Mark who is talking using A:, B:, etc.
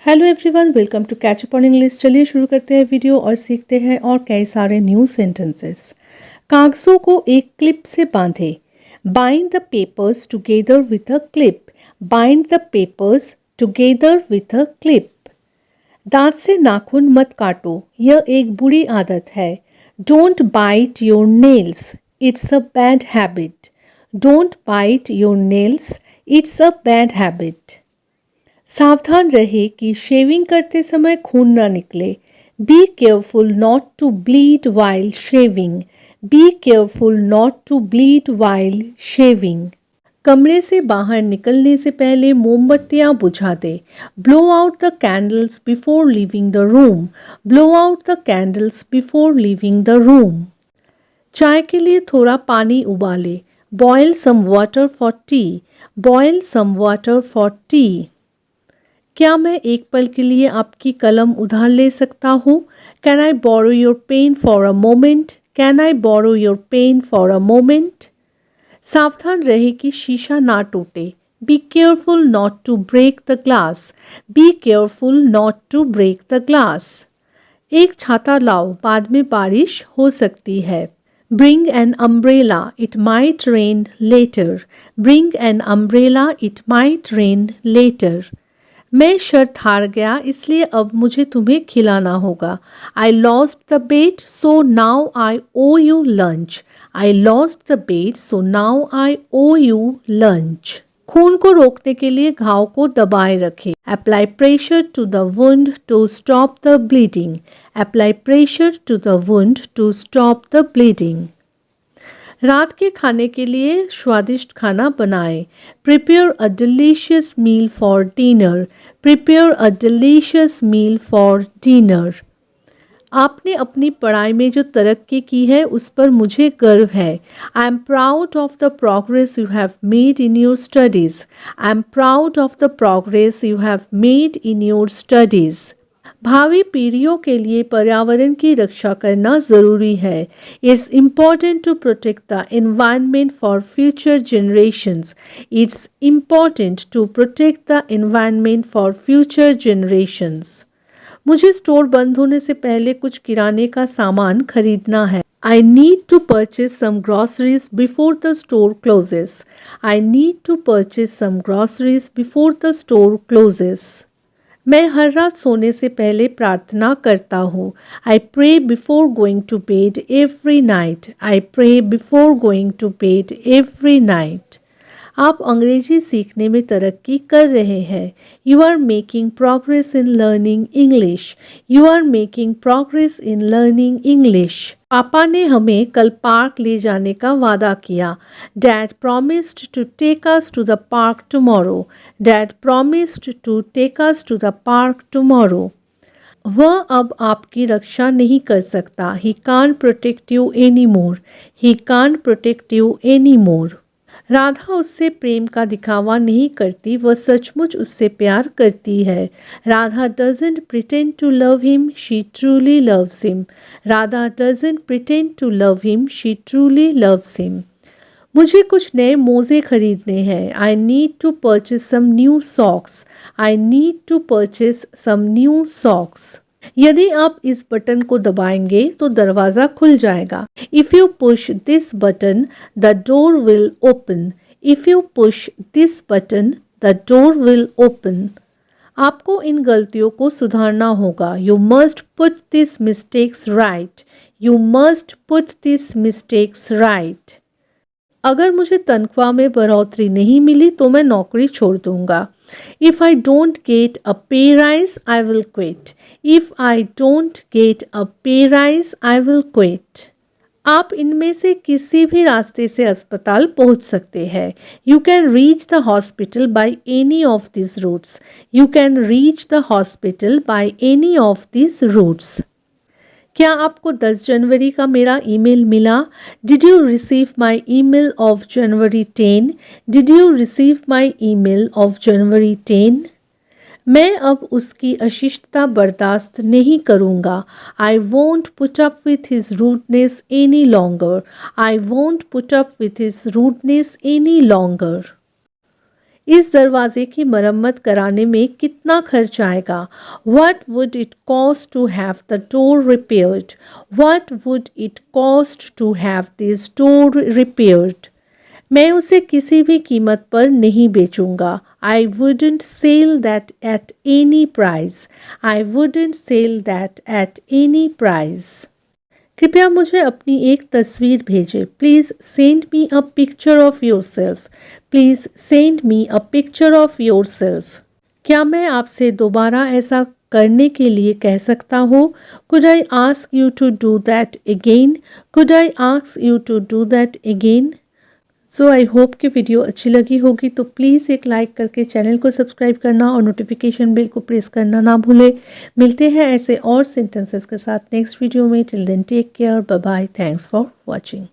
A: Hello everyone, welcome to catch up on English. चलिए शुरू करते हैं वीडियो और सीखते हैं और कई सारे न्यू सेंटेंसेस। कागजों को एक क्लिप से बांधे। Bind the papers together with a clip. Bind the papers together with a clip. दांत से नाखून मत काटो, यह एक बुरी आदत है। Don't bite your nails, it's a bad habit. Don't bite your nails, it's a bad habit. सावधान रहे कि शेविंग करते समय खून ना निकले। Be careful not to bleed while shaving. Be careful not to bleed while shaving. कमरे से बाहर निकलने से पहले मोमबत्तियां बुझा दे। Blow out the candles before leaving the room. Blow out the candles before leaving the room. चाय के लिए थोड़ा पानी उबाले। Boil some water for tea. Boil some water for tea. क्या मैं एक पल के लिए आपकी कलम उधार ले सकता हूँ? Can I borrow your pen for a moment? Can I borrow your pen for a moment? सावधान रहे कि शीशा ना टूटे। Be careful not to break the glass. Be careful not to break the glass. एक छाता लाओ, बाद में बारिश हो सकती है। Bring an umbrella, it might rain later. Bring an umbrella, it might rain later. मैं शर्त हार गया, इसलिए अब मुझे तुम्हें खिलाना होगा। I lost the bet, so now I owe you lunch. I lost the bet, so now I owe you lunch. खून को रोकने के लिए घाव को दबाए रखें। Apply pressure to the wound to stop the bleeding. Apply pressure to the wound to stop the bleeding. रात के खाने के लिए स्वादिष्ट खाना बनाएं। Prepare a delicious meal for dinner. Prepare a delicious meal for dinner. आपने अपनी पढ़ाई में जो तरक्की की है उस पर मुझे गर्व है। I am proud of the progress you have made in your studies. I am proud of the progress you have made in your studies. भावी पीढ़ियों के लिए पर्यावरण की रक्षा करना ज़रूरी है। It's important to protect the environment for future generations. It's important to protect the environment for future generations. मुझे स्टोर बंद होने से पहले कुछ किराने का सामान खरीदना है। I need to purchase some groceries before the store closes. I need to purchase some groceries before the store closes. मैं हर रात सोने से पहले प्रार्थना करता हूँ। I pray before going to bed every night. I pray before going to bed every night. आप अंग्रेजी सीखने में तरक्की कर रहे हैं। You are making progress in learning English. You are making progress in learning English. पापा ने हमें कल पार्क ले जाने का वादा किया। Dad promised to take us to the park tomorrow. Dad promised to take us to the park tomorrow. वह अब आपकी रक्षा नहीं कर सकता। He can't protect you any more. He can't protect you any more. Radha उससे प्रेम का दिखावा नहीं करती, वह सचमुच उससे प्यार करती है। Radha doesn't pretend to love him, she truly loves him. Radha doesn't pretend to love him, she truly loves him. मुझे कुछ नए मोज़े खरीदने हैं। I need to purchase some new socks. I need to purchase some new socks. यदि आप इस button को दबाएंगे तो दरवाज़ा खुल जाएगा। If you push this button the door will open. If you push this button the door will open. आपको इन गलतियों को सुधारना होगा। You must put this mistakes right. You must put this mistakes right. अगर मुझे तनख्वाह में बढ़ोतरी नहीं मिली तो मैं नौकरी छोड़ दूंगा। If I don't get a pay rise, I will quit. If I don't get a pay rise, I will quit. आप इनमें से किसी भी रास्ते से अस्पताल पहुंच सकते हैं। You can reach the hospital by any of these routes. You can reach the hospital by any of these routes. क्या आपको 10 जनवरी का मेरा ईमेल मिला? Did you receive my email of January 10? Did you receive my email of January 10? मैं अब उसकी अशिष्टता बर्दाश्त नहीं करूँगा। I won't put up with his rudeness any longer. I won't put up with his rudeness any longer. इस दरवाजे की मरम्मत कराने में कितना खर्च आएगा? What would it cost to have the door repaired? What would it cost to have this door repaired? मैं उसे किसी भी कीमत पर नहीं बेचूंगा। I wouldn't sell that at any price. I wouldn't sell that at any price. कृपया मुझे अपनी एक तस्वीर भेजें। Please send me a picture of your self. Please send me a picture of your self. क्या मैं आपसे दोबारा ऐसा करने के लिए कह सकता हूँ? Could I ask you to do that again? Could I ask you to do that again? So I hope कि वीडियो अच्छी लगी होगी, तो प्लीज़ एक लाइक करके चैनल को सब्सक्राइब करना और नोटिफिकेशन बेल को प्रेस करना ना भूलें। मिलते हैं ऐसे और सेंटेंसेस के साथ नेक्स्ट वीडियो में। Till then take care, bye bye, thanks for watching.